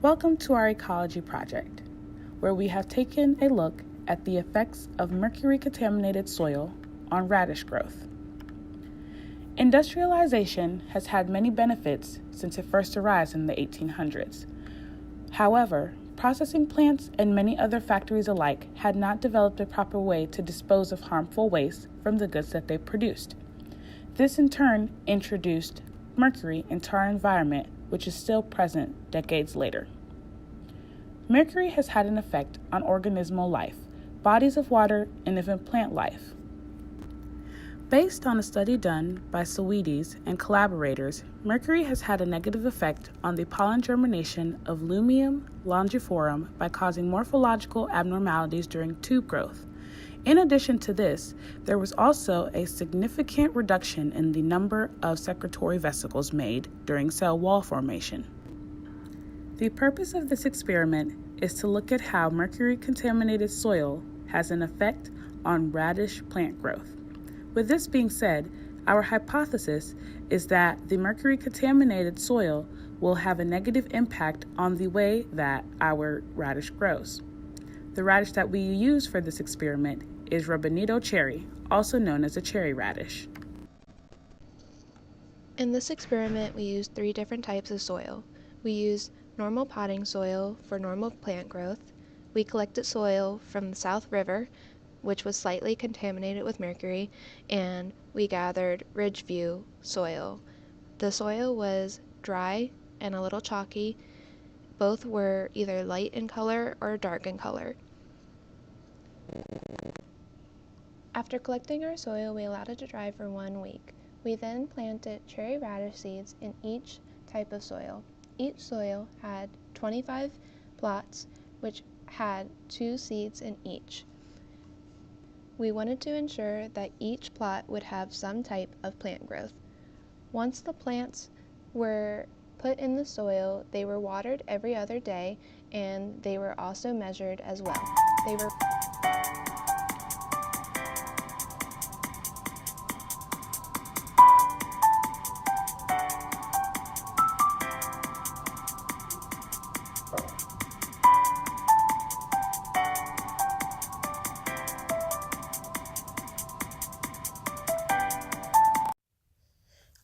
Welcome to our ecology project, where we have taken a look at the effects of mercury-contaminated soil on radish growth. Industrialization has had many benefits since it first arrived in the 1800s. However, processing plants and many other factories alike had not developed a proper way to dispose of harmful waste from the goods that they produced. This in turn introduced mercury into our environment, which is still present decades later. Mercury has had an effect on organismal life, bodies of water, and even plant life. Based on a study done by Swedes and collaborators, mercury has had a negative effect on the pollen germination of Lumium longiforum by causing morphological abnormalities during tube growth. In addition to this, there was also a significant reduction in the number of secretory vesicles made during cell wall formation. The purpose of this experiment is to look at how mercury-contaminated soil has an effect on radish plant growth. With this being said, our hypothesis is that the mercury-contaminated soil will have a negative impact on the way that our radish grows. The radish that we use for this experiment is Rabanito cherry, also known as a cherry radish. In this experiment, we used 3 different types of soil. We used normal potting soil for normal plant growth. We collected soil from the South River, which was slightly contaminated with mercury, and we gathered Ridgeview soil. The soil was dry and a little chalky. Both were either light in color or dark in color. After collecting our soil, we allowed it to dry for 1 week. We then planted cherry radish seeds in each type of soil. Each soil had 25 plots, which had 2 seeds in each. We wanted to ensure that each plot would have some type of plant growth. Once the plants were put in the soil, they were watered every other day, and they were also measured as well.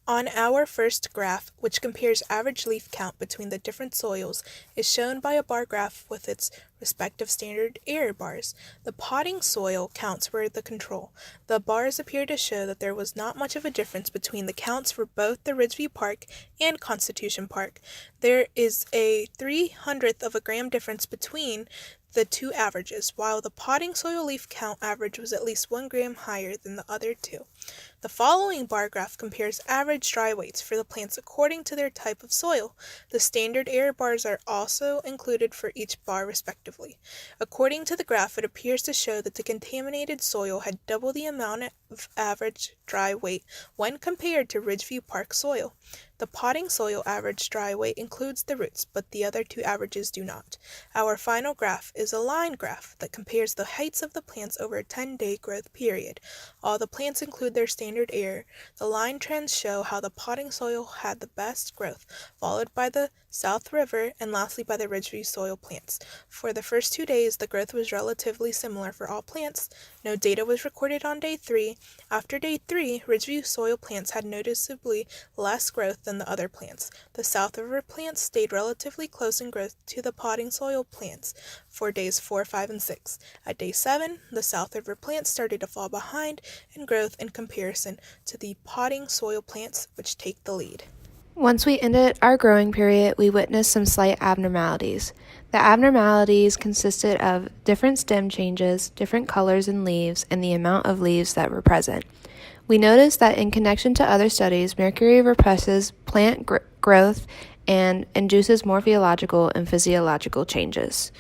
On our first graph, which compares average leaf count between the different soils, is shown by a bar graph with its respective standard error bars. The potting soil counts were the control. The bars appear to show that there was not much of a difference between the counts for both the Ridgeview Park and Constitution Park. There is a 0.03 of a gram difference between the 2 averages, while the potting soil leaf count average was at least 1 gram higher than the other 2. The following bar graph compares average dry weights for the plants according to their type of soil. The standard error bars are also included for each bar respectively. According to the graph, it appears to show that the contaminated soil had double the amount of average dry weight when compared to Ridgeview Park soil. The potting soil average dry weight includes the roots, but the other 2 averages do not. Our final graph is a line graph that compares the heights of the plants over a 10-day growth period. All the plants include their standard error. The line trends show how the potting soil had the best growth, followed by the South River, and lastly by the Ridgeview soil plants. For the first 2 days, the growth was relatively similar for all plants. No data was recorded on day 3. After day 3, Ridgeview soil plants had noticeably less growth than the other plants. The South River plants stayed relatively close in growth to the potting soil plants for days 4, 5, and 6. At day 7, the South River plants started to fall behind in growth in comparison to the potting soil plants, which take the lead. Once we ended our growing period, we witnessed some slight abnormalities. The abnormalities consisted of different stem changes, different colors in leaves, and the amount of leaves that were present. We noticed that in connection to other studies, mercury represses plant growth and induces morphological and physiological changes.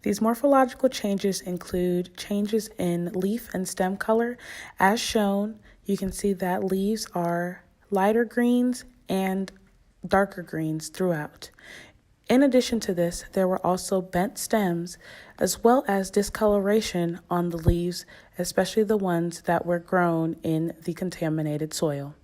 These morphological changes include changes in leaf and stem color. As shown, you can see that leaves are lighter greens and darker greens throughout. In addition to this, there were also bent stems as well as discoloration on the leaves, especially the ones that were grown in the contaminated soil.